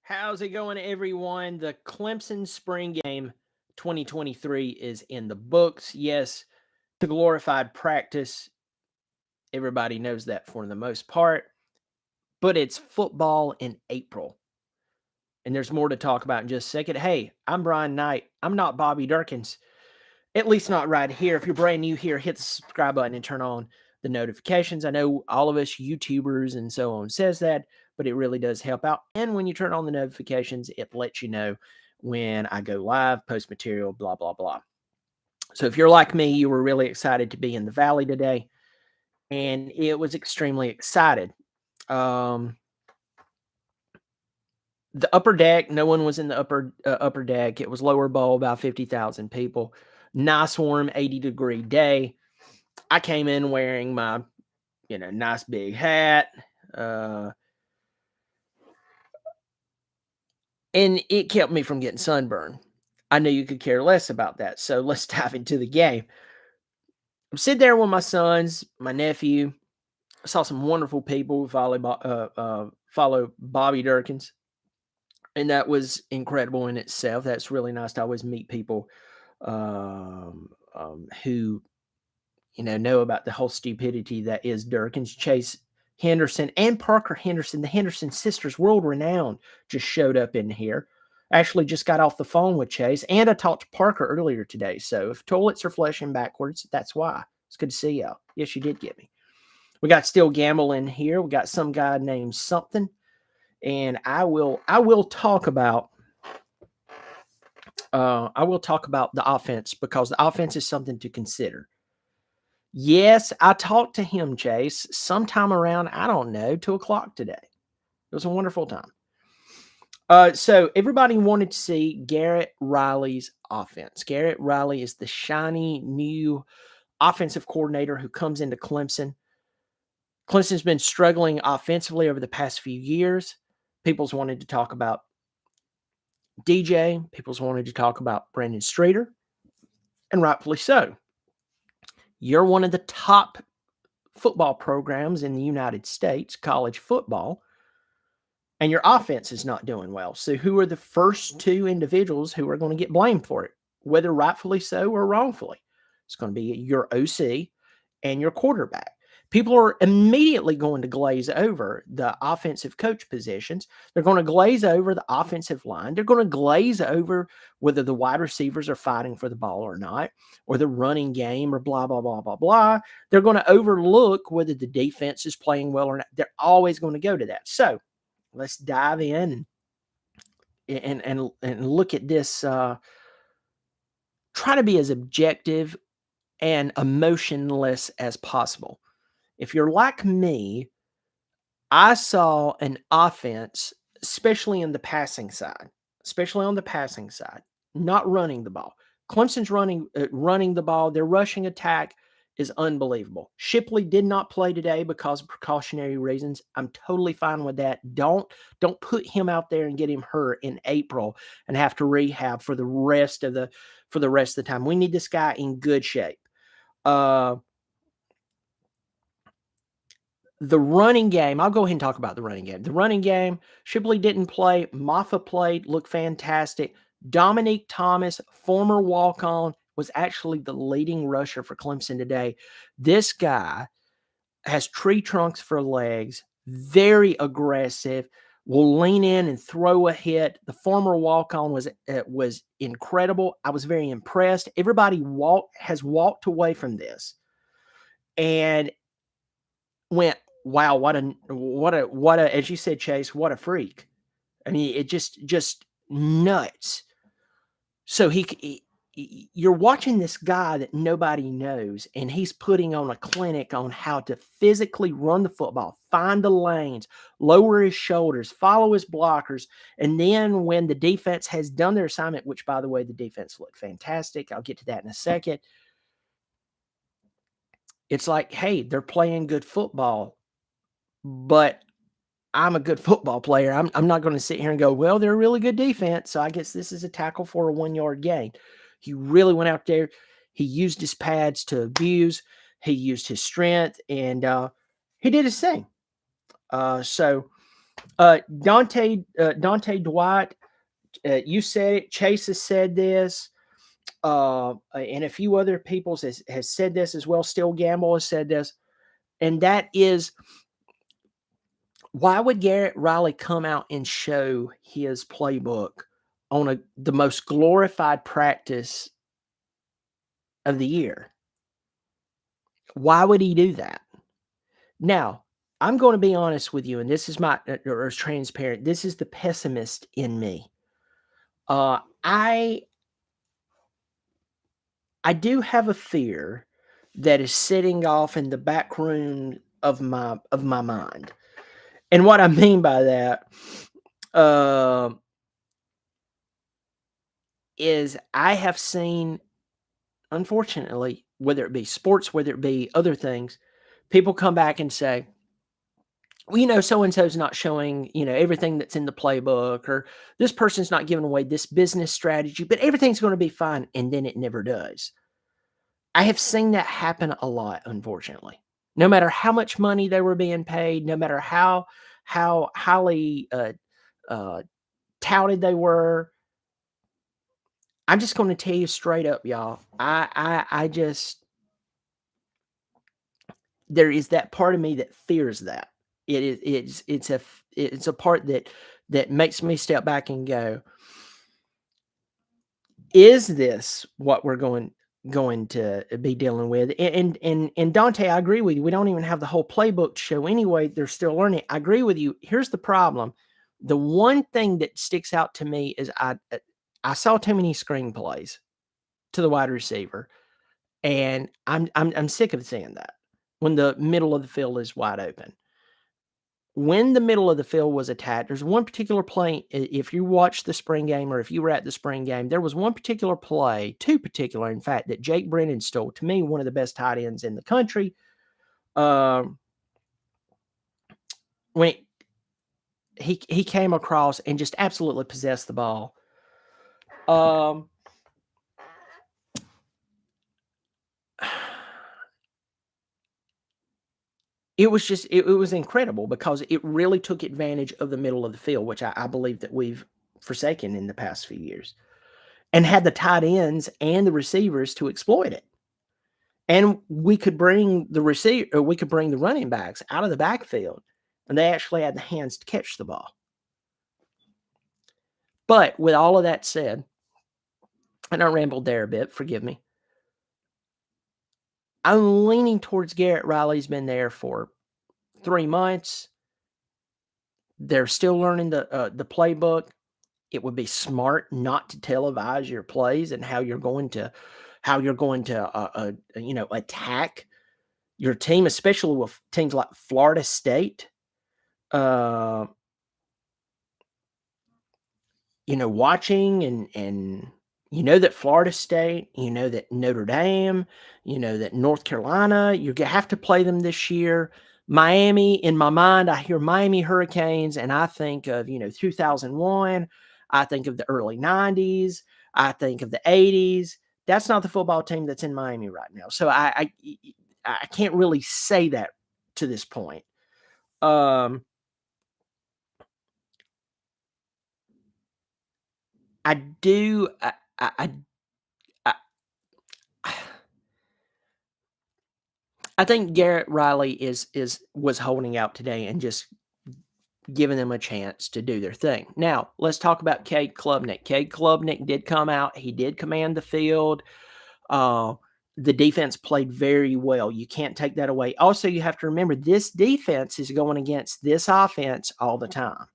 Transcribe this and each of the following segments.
How's it going, everyone? The Clemson spring game 2023 is in the books. Yes, the glorified practice. Everybody knows that for the most part, but it's football in April. And there's more to talk about in just a second. Hey, I'm Brian Knight. I'm not Bobby Durkins, at least not right here. If you're brand new here, hit the subscribe button and turn on the notifications. I know all of us YouTubers and so on says that, but it really does help out. And when you turn on the notifications, it lets you know when I go live, post material, blah, blah, blah. So if you're like me, you were really excited to be in the Valley today, and it was extremely excited. The upper deck, no one was in the upper deck. It was lower bowl, about 50,000 people. Nice warm 80-degree day. I came in wearing my, nice big hat. And it kept me from getting sunburned. I knew you could care less about that. So let's dive into the game. I'm sitting there with my sons, my nephew. I saw some wonderful people follow Bobby Durkins. And that was incredible in itself. That's really nice to always meet people who know about the whole stupidity that is Durkins. Chase Henderson and Parker Henderson, the Henderson sisters, world renowned, just showed up in here. Actually, just got off the phone with Chase, and I talked to Parker earlier today. So if toilets are flushing backwards, that's why. It's good to see y'all. Yes, you did get me. We got Still Gamble in here. We got some guy named something, and I will talk about. I will talk about the offense because the offense is something to consider. Yes, I talked to him, Chase, sometime around, I don't know, 2:00 today. It was a wonderful time. So everybody wanted to see Garrett Riley's offense. Garrett Riley is the shiny new offensive coordinator who comes into Clemson. Clemson's been struggling offensively over the past few years. People's wanted to talk about DJ. People's wanted to talk about Brandon Streeter, and rightfully so. You're one of the top football programs in the United States, college football, and your offense is not doing well. So who are the first two individuals who are going to get blamed for it, whether rightfully so or wrongfully? It's going to be your OC and your quarterback. People are immediately going to glaze over the offensive coach positions. They're going to glaze over the offensive line. They're going to glaze over whether the wide receivers are fighting for the ball or not, or the running game, or blah, blah, blah, blah, blah. They're going to overlook whether the defense is playing well or not. They're always going to go to that. So let's dive in and look at this. Try to be as objective and emotionless as possible. If you're like me, I saw an offense, especially on the passing side, not running the ball. Clemson's running the ball. Their rushing attack is unbelievable. Shipley did not play today because of precautionary reasons. I'm totally fine with that. Don't put him out there and get him hurt in April and have to rehab for the rest of the time. We need this guy in good shape. The running game, I'll go ahead and talk about the running game. The running game, Shipley didn't play. Maffa played, looked fantastic. Dominique Thomas, former walk-on, was actually the leading rusher for Clemson today. This guy has tree trunks for legs, very aggressive, will lean in and throw a hit. The former walk-on was incredible. I was very impressed. Everybody has walked away from this and went, wow, what a, as you said, Chase, what a freak. I mean, it just nuts. So you're watching this guy that nobody knows, and he's putting on a clinic on how to physically run the football, find the lanes, lower his shoulders, follow his blockers. And then when the defense has done their assignment, which, by the way, the defense looked fantastic. I'll get to that in a second. It's like, hey, they're playing good football. But I'm a good football player. I'm not going to sit here and go, well, they're a really good defense, so I guess this is a tackle for a 1-yard gain. He really went out there. He used his pads to abuse. He used his strength, and he did his thing. So Dante Dwight, you said it. Chase has said this, and a few other people has said this as well. Still Gamble has said this, and that is, why would Garrett Riley come out and show his playbook on the most glorified practice of the year? Why would he do that? Now, I'm going to be honest with you, and this is my or transparent. This is the pessimist in me. Uh, I I do have a fear that is sitting off in the back room of my mind, and what I mean by that, uh, is I have seen, unfortunately, whether it be sports, whether it be other things, people come back and say, well, so and so's not showing, everything that's in the playbook, or this person's not giving away this business strategy, but everything's going to be fine. And then it never does. I have seen that happen a lot, unfortunately. No matter how much money they were being paid, no matter how highly uh, touted they were, I'm just going to tell you straight up, y'all. I just, there is that part of me that fears that. It's a part that makes me step back and go, is this what we're going to be dealing with? And Dante, I agree with you. We don't even have the whole playbook to show anyway. They're still learning. I agree with you. Here's the problem. The one thing that sticks out to me is I saw too many screenplays to the wide receiver, and I'm sick of seeing that when the middle of the field is wide open. When the middle of the field was attacked, there's one particular play. If you watched the spring game, or if you were at the spring game, there was one particular play, two particular, in fact, that Jake Brennan stole. To me, one of the best tight ends in the country. Um, when he came across and just absolutely possessed the ball. Um, it was just it was incredible because it really took advantage of the middle of the field, which I believe that we've forsaken in the past few years, and had the tight ends and the receivers to exploit it. And we could bring the receiver, or we could bring the running backs out of the backfield, and they actually had the hands to catch the ball. But with all of that said, and I rambled there a bit, forgive me. I'm leaning towards Garrett Riley's been there for 3 months. They're still learning the playbook. It would be smart not to televise your plays and how you're going to attack your team, especially with teams like Florida State. Uh, watching and that Florida State, that Notre Dame, that North Carolina, you have to play them this year. Miami, in my mind, I hear Miami Hurricanes, and I think of 2001. I think of the early 90s. I think of the 80s. That's not the football team that's in Miami right now. So I can't really say that to this point. Um, I do. I I think Garrett Riley was holding out today and just giving them a chance to do their thing. Now, let's talk about Cade Klubnik. Cade Klubnik did come out. He did command the field. Uh, the defense played very well. You can't take that away. Also, you have to remember this defense is going against this offense all the time.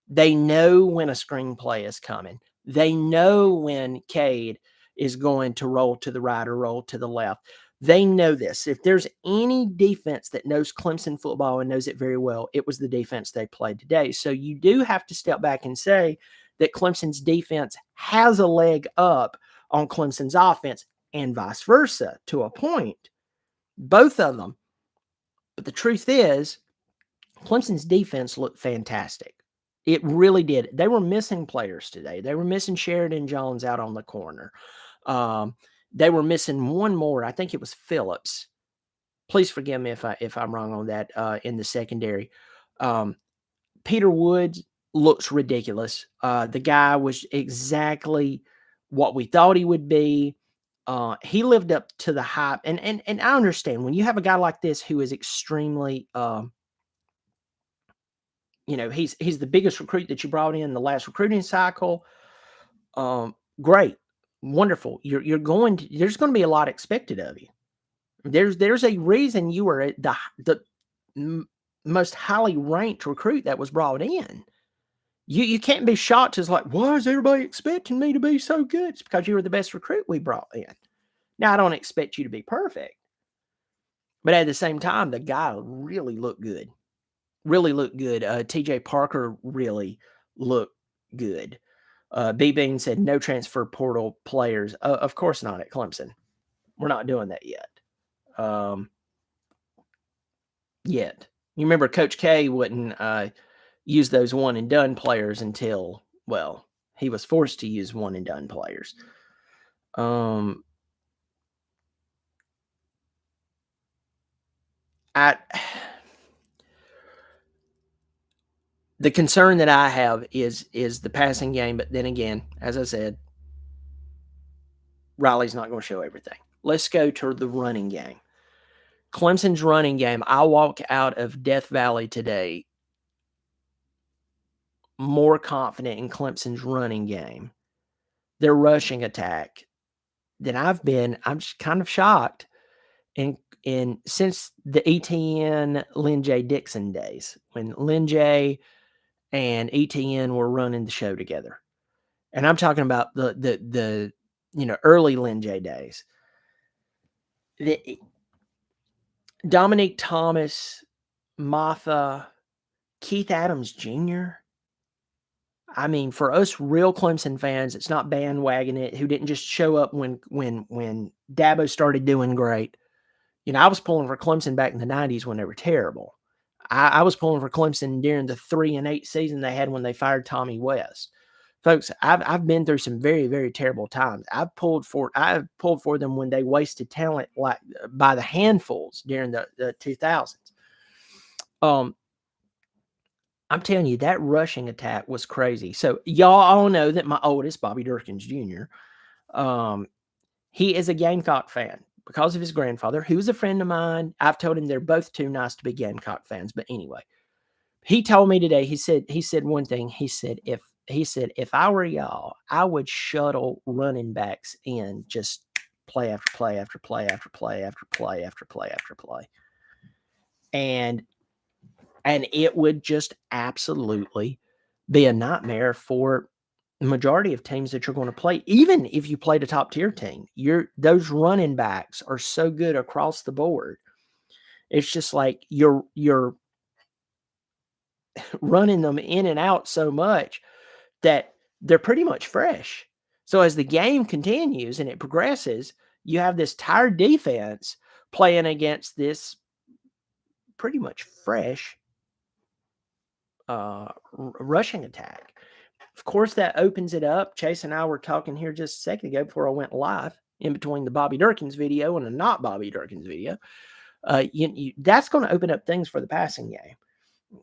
They know when a screenplay is coming. They know when Cade is going to roll to the right or roll to the left. They know this. If there's any defense that knows Clemson football and knows it very well, it was the defense they played today. So you do have to step back and say that Clemson's defense has a leg up on Clemson's offense, and vice versa to a point. Both of them. But the truth is, Clemson's defense looked fantastic. It really did. They were missing players today. They were missing Sheridan Jones out on the corner. Um, they were missing one more. I think it was Phillips. Please forgive me if I'm wrong on that in the secondary. Um, Peter Woods looks ridiculous. The guy was exactly what we thought he would be. He lived up to the hype, and I understand when you have a guy like this who is extremely, he's the biggest recruit that you brought in the last recruiting cycle. Great, wonderful. There's going to be a lot expected of you. There's a reason you were the most highly ranked recruit that was brought in. You can't be shocked as like, why is everybody expecting me to be so good? It's because you were the best recruit we brought in. Now, I don't expect you to be perfect, but at the same time, the guy really looked good. Really looked good. TJ Parker really looked good. B Bean said no transfer portal players. Of course not at Clemson. We're not doing that yet. Yet. You remember Coach K wouldn't use those one and done players until, well, he was forced to use one and done players. The concern that I have is the passing game, but then again, as I said, Riley's not going to show everything. Let's go to the running game. Clemson's running game. I walk out of Death Valley today more confident in Clemson's running game, their rushing attack, than I've been. I'm just kind of shocked in since the ETN Lynn J. Dixon days, when Lynn J. and ETN were running the show together. And I'm talking about the early Lynn J. days. Dominique Thomas, Martha, Keith Adams Jr. I mean, for us real Clemson fans, it's not bandwagoning it, who didn't just show up when Dabo started doing great. I was pulling for Clemson back in the 90s when they were terrible. I was pulling for Clemson during the 3-8 season they had when they fired Tommy West. Folks, I've been through some very, very terrible times. I've pulled for them when they wasted talent like by the handfuls during the 2000s. I'm telling you, that rushing attack was crazy. So y'all all know that my oldest, Bobby Durkins Jr., he is a Gamecock fan because of his grandfather, who's a friend of mine. I've told him they're both too nice to be Gamecock fans. But anyway, he told me today, he said one thing. He said, if I were y'all, I would shuttle running backs in just play after play after play after play after play after play after play. And it would just absolutely be a nightmare for the majority of teams that you're going to play. Even if you played a top tier team, those running backs are so good across the board. It's just like you're running them in and out so much that they're pretty much fresh. So as the game continues and it progresses, you have this tired defense playing against this pretty much fresh rushing attack. Of course, that opens it up. Chase and I were talking here just a second ago before I went live, in between the Bobby Durkins video and the not Bobby Durkins video. That's going to open up things for the passing game.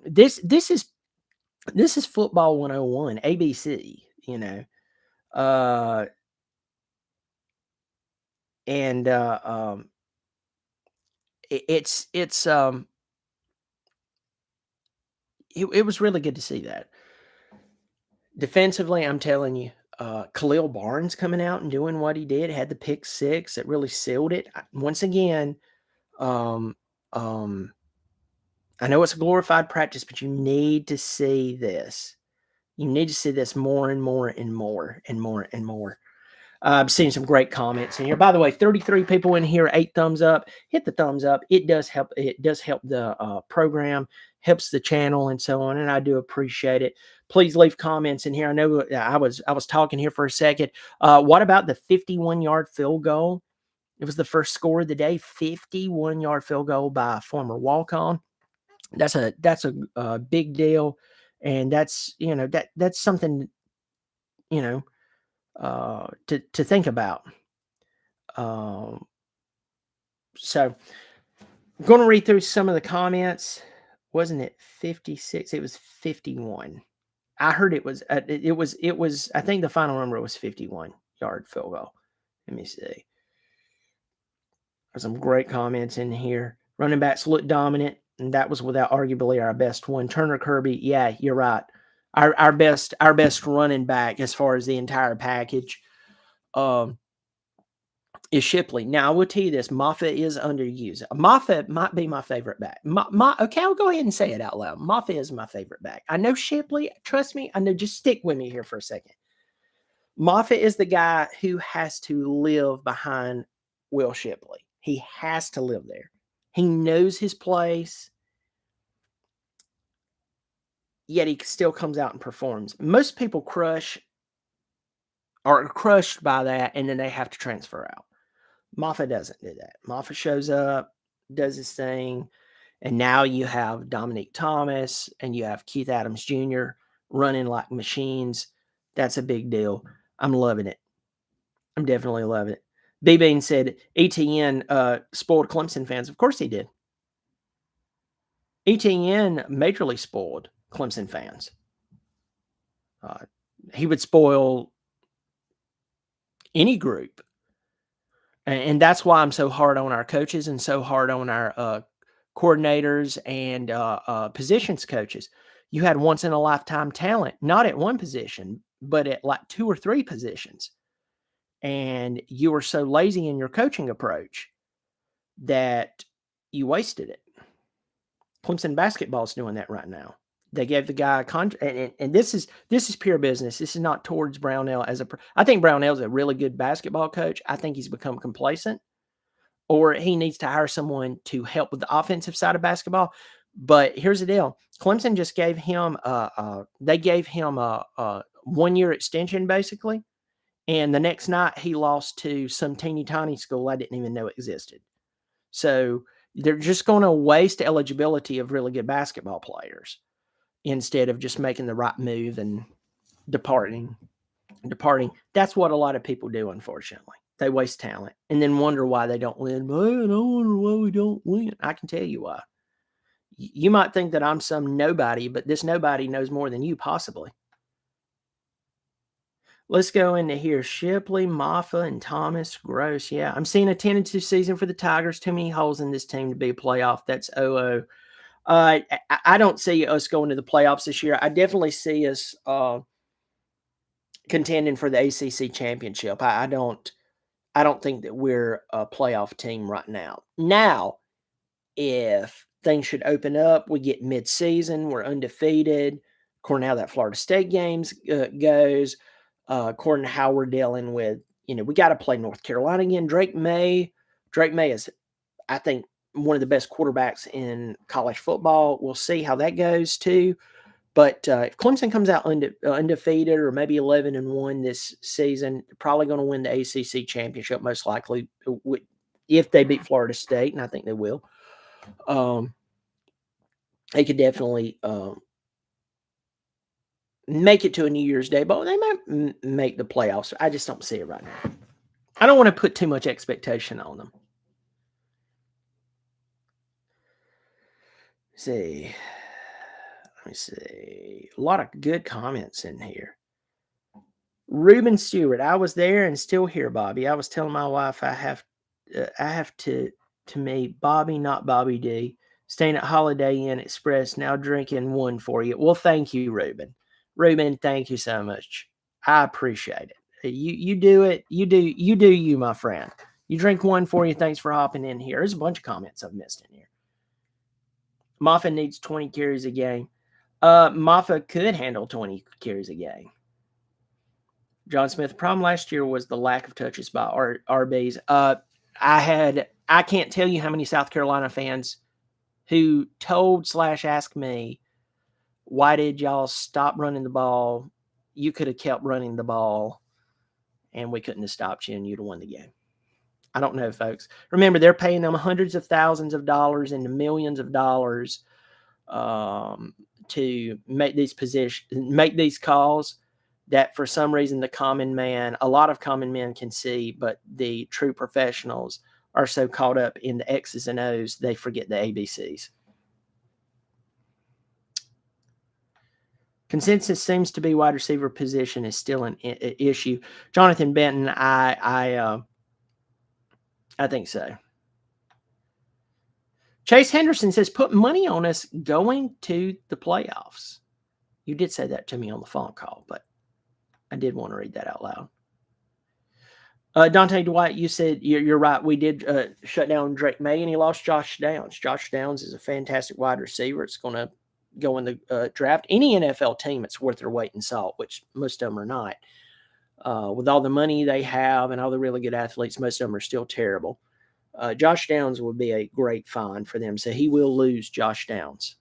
This is football 101, ABC, it was really good to see that. Defensively, I'm telling you, Khalil Barnes coming out and doing what he did, had the pick six that really sealed it. Once again, I know it's a glorified practice, but you need to see this. You need to see this more and more and more and more and more. I'm seeing some great comments in here. By the way, 33 people in here, 8 thumbs up. Hit the thumbs up. It does help. It does help the program, helps the channel, and so on. And I do appreciate it. Please leave comments in here. I know I was talking here for a second. What about the 51-yard field goal? It was the first score of the day. 51-yard field goal by a former walk-on. That's a big deal, and that's something to think about. So I'm going to read through some of the comments. Wasn't it 56? It was 51. I heard it was, I think the final number was 51-yard field goal. Let me see. There's some great comments in here. Running backs look dominant, and that was without arguably our best one. Turner Kirby, yeah, you're right. Our best running back as far as the entire package is Shipley. Now, I will tell you this. Moffitt is underused. Moffitt might be my favorite back. Okay, I'll go ahead and say it out loud. Moffitt is my favorite back. I know Shipley. Trust me. I know. Just stick with me here for a second. Moffitt is the guy who has to live behind Will Shipley. He has to live there. He knows his place, yet he still comes out and performs. Most people are crushed by that, and then they have to transfer out. Moffitt doesn't do that. Moffitt shows up, does his thing, and now you have Dominique Thomas and you have Keith Adams Jr. running like machines. That's a big deal. I'm loving it. I'm definitely loving it. B-Bean said ETN spoiled Clemson fans. Of course he did. ETN majorly spoiled Clemson fans. He would spoil any group. And that's why I'm so hard on our coaches and so hard on our coordinators and positions coaches. You had once-in-a-lifetime talent, not at one position, but at like 2 or 3 positions. And you were so lazy in your coaching approach that you wasted it. Clemson basketball is doing that right now. They gave the guy a contract, and this is pure business. This is not towards Brownell I think Brownell's a really good basketball coach. I think he's become complacent, or he needs to hire someone to help with the offensive side of basketball. But here's the deal: Clemson just gave him they gave him a 1-year extension basically, and the next night he lost to some teeny tiny school I didn't even know existed. So they're just going to waste eligibility of really good basketball players instead of just making the right move and departing. That's what a lot of people do, unfortunately. They waste talent and then wonder why they don't win. Man, I wonder why we don't win. I can tell you why. You might think that I'm some nobody, but this nobody knows more than you possibly. Let's go into here. Shipley, Moffa, and Thomas. Gross. Yeah, I'm seeing a 10-2 season for the Tigers. Too many holes in this team to be a playoff. That's 0-0. I don't see us going to the playoffs this year. I definitely see us contending for the ACC championship. I don't think that we're a playoff team right now. Now, if things should open up, we get mid-season, we're undefeated. According to how that Florida State games goes, according to how we're dealing with, we got to play North Carolina again. Drake May is, I think, one of the best quarterbacks in college football. We'll see how that goes too. But if Clemson comes out undefeated or maybe 11-1 this season, they're probably going to win the ACC championship most likely if they beat Florida State, and I think they will. They could definitely make it to a New Year's Day, but they might make the playoffs. I just don't see it right now. I don't want to put too much expectation on them. Let me see. A lot of good comments in here. Ruben Stewart, I was there and still here, Bobby. I was telling my wife I have to me, Bobby, not Bobby D. Staying at Holiday Inn Express, now drinking one for you. Well, thank you, Ruben. Ruben, thank you so much. I appreciate it. You do it. You do you, my friend. You drink one for you. Thanks for hopping in here. There's a bunch of comments I've missed in here. Moffa needs 20 carries a game. Moffa could handle 20 carries a game. John Smith, the problem last year was the lack of touches by RBs. I can't tell you how many South Carolina fans who told/asked me, why did y'all stop running the ball? You could have kept running the ball and we couldn't have stopped you and you'd have won the game. I don't know, folks. Remember, they're paying them hundreds of thousands of dollars into millions of dollars to make these calls that for some reason a lot of common men can see, but the true professionals are so caught up in the X's and O's, they forget the ABCs. Consensus seems to be wide receiver position is still an issue. Jonathan Benton, I think so. Chase Henderson says, put money on us going to the playoffs. You did say that to me on the phone call, but I did want to read that out loud. Dante Dwight, you said you're right. We did shut down Drake May, and he lost Josh Downs. Josh Downs is a fantastic wide receiver. It's going to go in the draft. Any NFL team, it's worth their weight in salt, which most of them are not. With all the money they have and all the really good athletes, most of them are still terrible. Josh Downs would be a great find for them. So he will lose Josh Downs.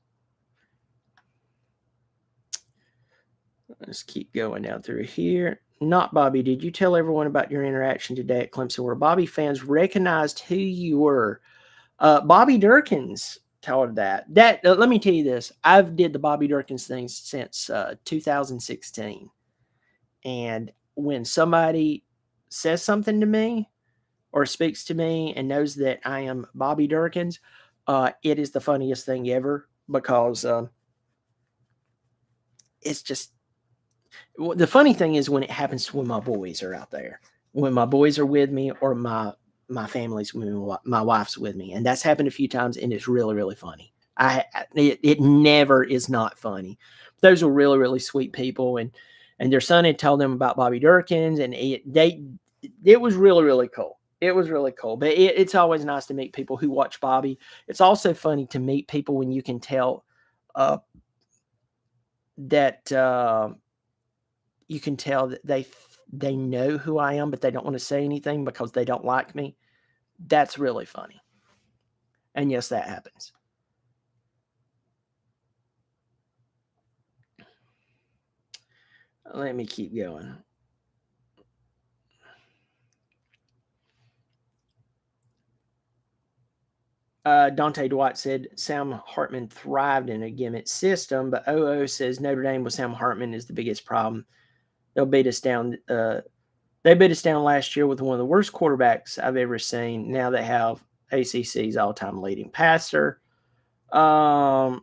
Let's keep going down through here. Not Bobby. Did you tell everyone about your interaction today at Clemson where Bobby fans recognized who you were? Bobby Durkins told that. Let me tell you this. I've did the Bobby Durkins thing since 2016. And when somebody says something to me or speaks to me and knows that I am Bobby Durkins, it is the funniest thing ever because it's just the funny thing is when it happens when my boys are out there, when my boys are with me or my family's with me, my wife's with me, and that's happened a few times, and it's really really funny. It never is not funny. Those are really really sweet people, and their son had told them about Bobby Durkins, and it was really really cool. It was really cool, but it's always nice to meet people who watch Bobby. It's also funny to meet people when you can tell that. You can tell that they know who I am, but they don't want to say anything because they don't like me. That's really funny. And yes, that happens. Let me keep going. Dante Dwight said Sam Hartman thrived in a gimmick system, but OO says Notre Dame with Sam Hartman is the biggest problem. They'll beat us down. They beat us down last year with one of the worst quarterbacks I've ever seen. Now they have ACC's all-time leading passer. A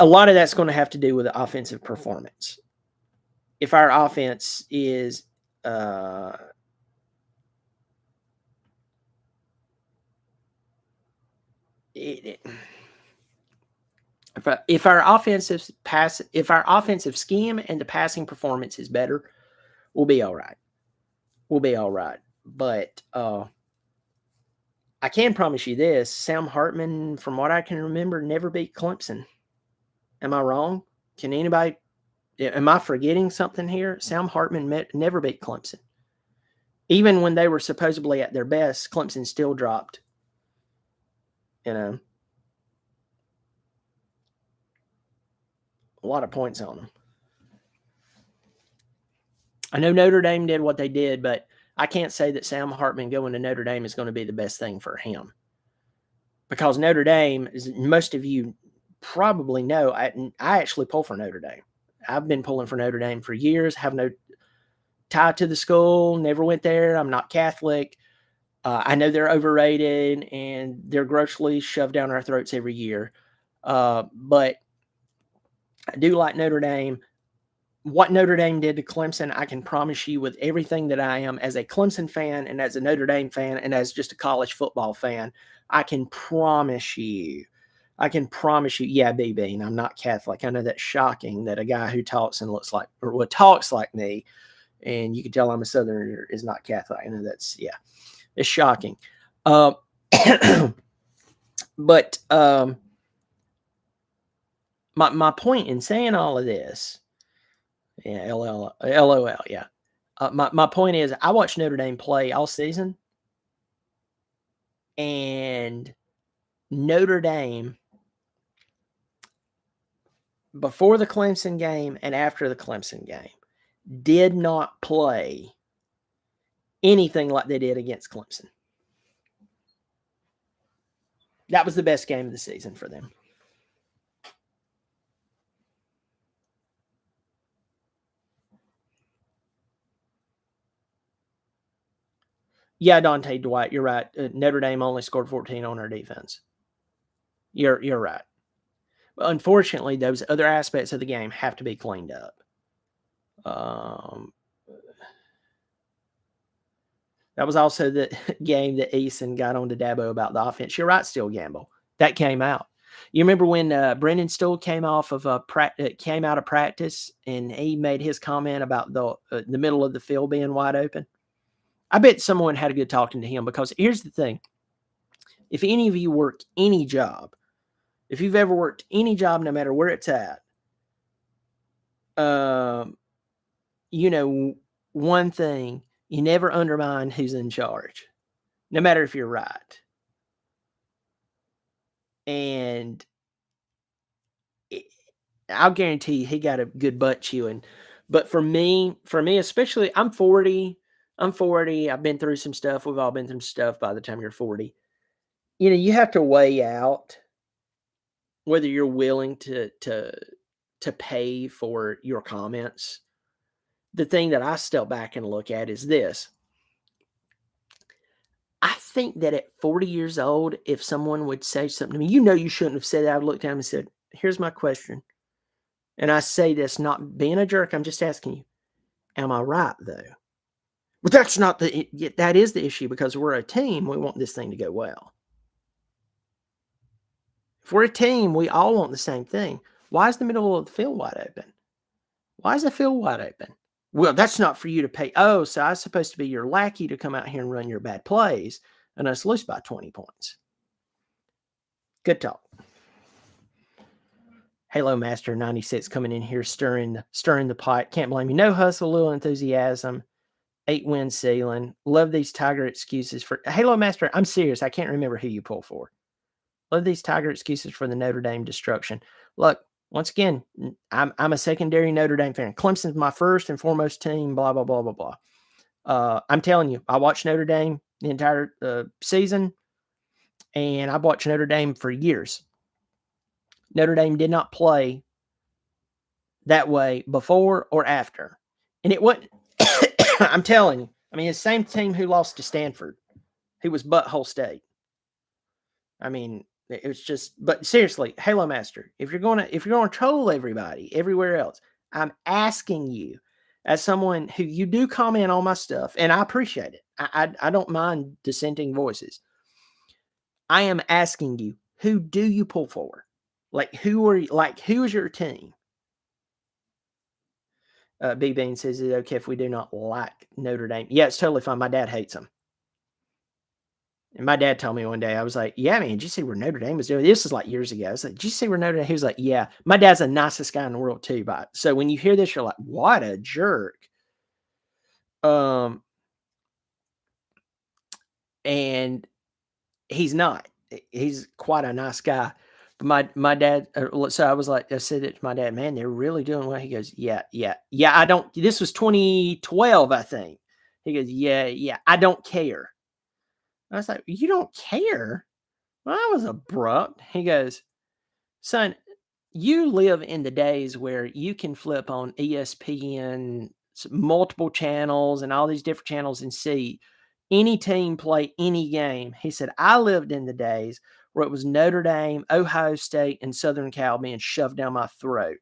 lot of that's going to have to do with the offensive performance. If our offense is if our offensive scheme and the passing performance is better, we'll be all right. We'll be all right. But I can promise you this: Sam Hartman, from what I can remember, never beat Clemson. Am I wrong? Can anybody? Am I forgetting something here? Sam Hartman never beat Clemson. Even when they were supposedly at their best, Clemson still dropped. A lot of points on them. I know Notre Dame did what they did, but I can't say that Sam Hartman going to Notre Dame is going to be the best thing for him. Because Notre Dame, as most of you probably know, I actually pull for Notre Dame. I've been pulling for Notre Dame for years, have no tie to the school, never went there. I'm not Catholic. I know they're overrated and they're grossly shoved down our throats every year. But I do like Notre Dame. What Notre Dame did to Clemson, I can promise you with everything that I am as a Clemson fan and as a Notre Dame fan and as just a college football fan, I can promise you, yeah, B-Bean, I'm not Catholic. I know that's shocking that a guy who talks and looks like, or what talks like me, and you can tell I'm a Southerner, is not Catholic. I know that's, yeah, it's shocking. But my point in saying all of this, yeah, LOL, yeah. My point is, I watched Notre Dame play all season, and Notre Dame, before the Clemson game and after the Clemson game, did not play anything like they did against Clemson. That was the best game of the season for them. Yeah, Dante Dwight, you're right. Notre Dame only scored 14 on our defense. You're right. Unfortunately, those other aspects of the game have to be cleaned up. Um, that was also the game that Eason got on to Dabo about the offense. You're right, still Gamble. That came out. You remember when Brendan Stool came off of came out of practice and he made his comment about the middle of the field being wide open? I bet someone had a good talking to him, because here's the thing. If any of you work any job, if you've ever worked any job, no matter where it's at, you know, one thing, you never undermine who's in charge, no matter if you're right. And I'll guarantee you he got a good butt chewing. But for me especially, I'm 40. I'm 40. I've been through some stuff. We've all been through stuff by the time you're 40. You know, you have to weigh out whether you're willing to pay for your comments. The thing that I step back and look at is this. I think that at 40 years old, if someone would say something to me, you shouldn't have said that. I would look down and said, here's my question. And I say this not being a jerk. I'm just asking you, am I right though? But that's not that is the issue, because we're a team. We want this thing to go well. If we're a team, we all want the same thing. Why is the middle of the field wide open? Why is the field wide open? Well, that's not for you to pay. Oh, so I'm supposed to be your lackey to come out here and run your bad plays and us lose by 20 points. Good talk. Halo Master 96 coming in here, stirring the pot. Can't blame you. No hustle, little enthusiasm. 8-win ceiling. Love these Tiger excuses for Halo Master. I'm serious. I can't remember who you pull for. Love these Tiger excuses for the Notre Dame destruction. Look, once again, I'm a secondary Notre Dame fan. Clemson's my first and foremost team. Blah blah blah blah blah. I'm telling you, I watched Notre Dame the entire season, and I've watched Notre Dame for years. Notre Dame did not play that way before or after, and it wasn't. I'm telling you. I mean, it's the same team who lost to Stanford, who was butthole state. I mean, it was just. But seriously, Halo Master, if you're gonna troll everybody everywhere else, I'm asking you, as someone who you do comment on my stuff, and I appreciate it. I don't mind dissenting voices. I am asking you, who do you pull for? Who is your team? B Bean says, is it okay if we do not like Notre Dame? Yeah, it's totally fine. My dad hates them. And my dad told me one day, I was like, yeah, man, did you see where Notre Dame was doing? This is like years ago. I was like, did you see where Notre Dame? He was like, yeah. My dad's the nicest guy in the world too. But so when you hear this, you're like, what a jerk. And he's not. He's quite a nice guy. But my dad, so I was like, I said it to my dad, man, they're really doing well. He goes, yeah. I don't, this was 2012, I think. He goes, yeah, I don't care. I was like, you don't care? Well, I was abrupt. He goes, son, you live in the days where you can flip on ESPN, multiple channels and all these different channels and see any team play any game. He said, I lived in the days where it was Notre Dame, Ohio State, and Southern Cal being shoved down my throat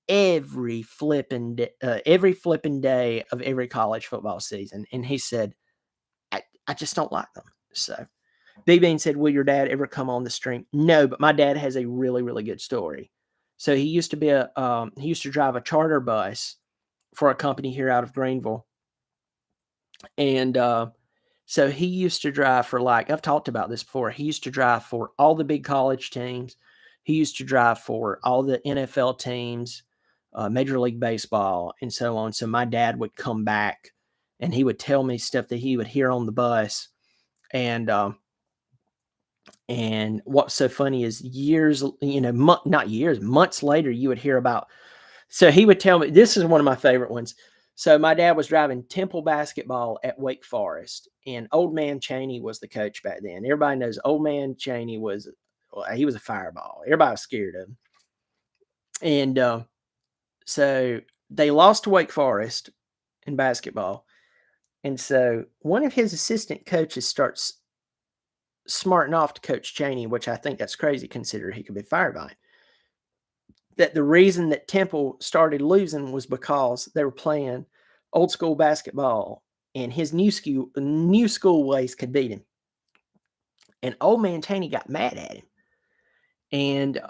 every flipping day of every college football season. And he said, I just don't like them. So B Bean said, will your dad ever come on the stream? No, but my dad has a really, really good story. So he used to drive a charter bus for a company here out of Greenville. And so he used to drive for, like, I've talked about this before. He used to drive for all the big college teams. He used to drive for all the NFL teams, Major League Baseball, and so on. So my dad would come back and he would tell me stuff that he would hear on the bus. And what's so funny is months later, you would hear about. So he would tell me, this is one of my favorite ones. So my dad was driving Temple basketball at Wake Forest, and Old Man Chaney was the coach back then. Everybody knows Old Man Chaney he was a fireball. Everybody was scared of him. And so they lost to Wake Forest in basketball. And so one of his assistant coaches starts smarting off to Coach Chaney, which I think that's crazy considering he could be fired by him, that the reason that Temple started losing was because they were playing old school basketball and his new school ways could beat him. And old man Chaney got mad at him and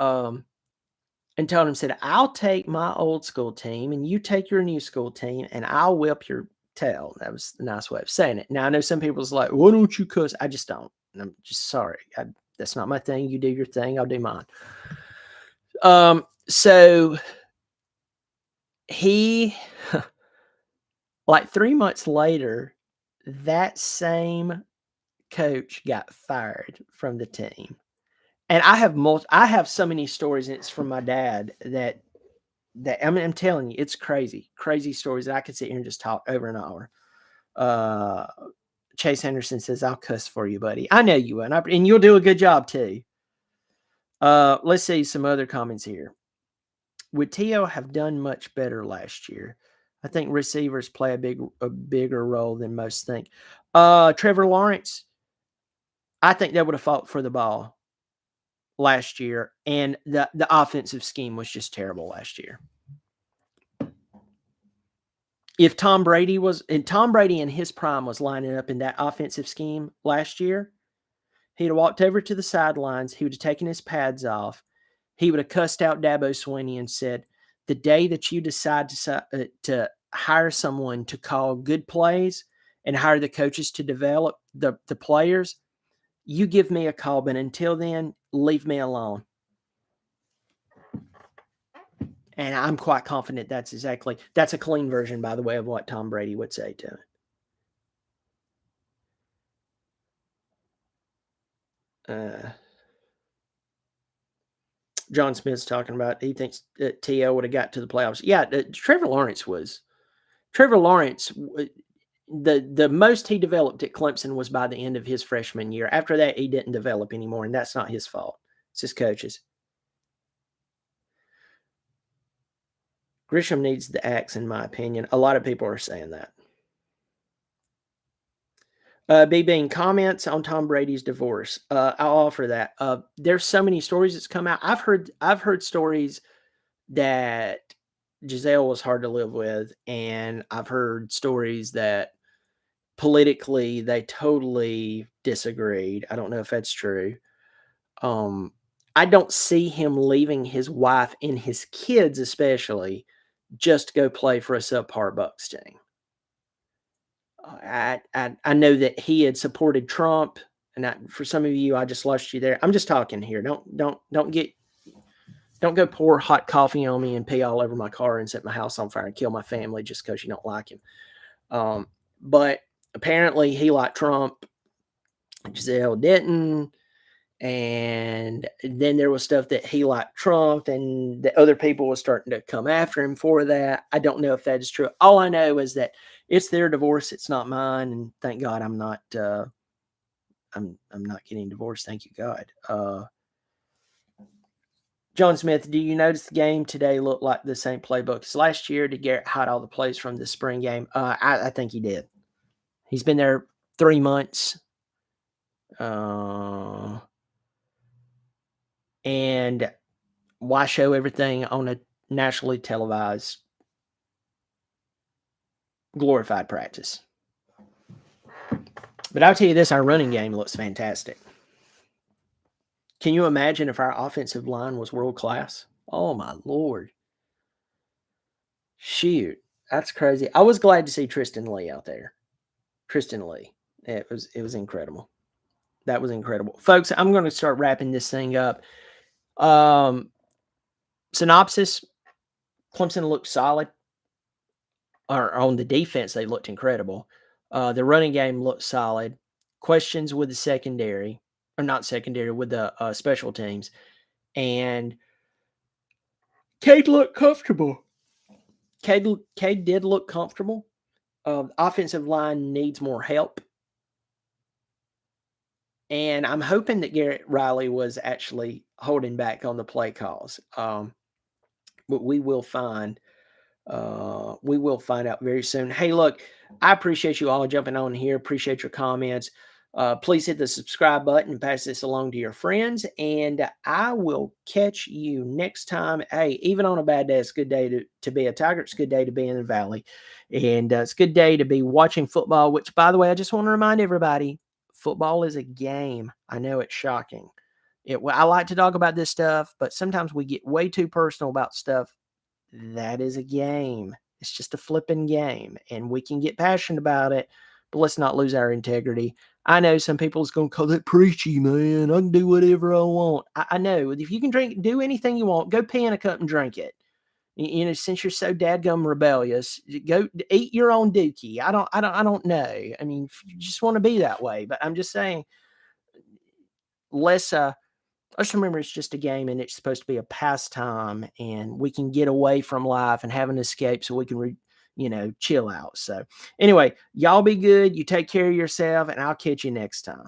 told him, said, I'll take my old school team and you take your new school team and I'll whip your tail. That was the nice way of saying it. Now I know some people's like, why don't you cuss? I just don't. I'm just sorry. That's not my thing. You do your thing. I'll do mine. So he, like 3 months later, that same coach got fired from the team. And I have so many stories, and it's from my dad that I'm telling you, it's crazy stories that I could sit here and just talk over an hour. Chase Henderson says, I'll cuss for you, buddy. I know you will, and you'll do a good job too. Let's see some other comments here. Would T.O. have done much better last year? I think receivers play a bigger role than most think. Trevor Lawrence, I think they would have fought for the ball last year, and the offensive scheme was just terrible last year. If Tom Brady in his prime was lining up in that offensive scheme last year, he'd have walked over to the sidelines. He would have taken his pads off. He would have cussed out Dabo Swinney and said, the day that you decide to hire someone to call good plays and hire the coaches to develop the players, you give me a call. But until then, leave me alone. And I'm quite confident that's a clean version, by the way, of what Tom Brady would say to him. John Smith's talking about he thinks that T.O. would have got to the playoffs. Yeah, Trevor Lawrence, the most he developed at Clemson was by the end of his freshman year. After that, he didn't develop anymore, and that's not his fault. It's his coaches. Grisham needs the axe, in my opinion. A lot of people are saying that. B-Bean, comments on Tom Brady's divorce. I'll offer that. There's so many stories that's come out. I've heard stories that Giselle was hard to live with, and I've heard stories that politically they totally disagreed. I don't know if that's true. I don't see him leaving his wife and his kids especially just to go play for a subpar Bucs team. I know that he had supported Trump, and for some of you, I just lost you there. I'm just talking here. Don't go pour hot coffee on me and pee all over my car and set my house on fire and kill my family just because you don't like him. But apparently he liked Trump. Giselle didn't. And then there was stuff that he liked Trump, and the other people were starting to come after him for that. I don't know if that is true. All I know is that it's their divorce. It's not mine. And thank God I'm not getting divorced. Thank you, God. John Smith, do you notice the game today looked like the same playbook as last year? Did Garrett hide all the plays from the spring game? I think he did. He's been there 3 months. And why show everything on a nationally televised glorified practice? But I'll tell you this, our running game looks fantastic. Can you imagine if our offensive line was world class? Oh my Lord. Shoot, that's crazy. I was glad to see Tristan Lee out there. Tristan Lee. It was incredible. That was incredible. Folks, I'm going to start wrapping this thing up. Synopsis, Clemson looked solid. Or on the defense, they looked incredible. The running game looked solid. Questions with the secondary, or not secondary, with the special teams. And Cade looked comfortable. Cade did look comfortable. The offensive line needs more help. And I'm hoping that Garrett Riley was actually holding back on the play calls. But we will find out very soon. Hey, look, I appreciate you all jumping on here. Appreciate your comments. Please hit the subscribe button and pass this along to your friends. And I will catch you next time. Hey, even on a bad day, it's a good day to be a Tiger. It's a good day to be in the Valley. And it's a good day to be watching football, which, by the way, I just want to remind everybody football is a game. I know it's shocking. I like to talk about this stuff, but sometimes we get way too personal about stuff. That is a game. It's just a flipping game, and we can get passionate about it, but let's not lose our integrity. I know some people's going to call it preachy, man. I can do whatever I want. I know if you can do anything you want, go pee in a cup and drink it. You know, since you're so dadgum rebellious, go eat your own dookie. I don't know. I mean, if you just want to be that way, but I'm just saying, let's just remember it's just a game and it's supposed to be a pastime and we can get away from life and have an escape so we can, chill out. So, anyway, y'all be good. You take care of yourself, and I'll catch you next time.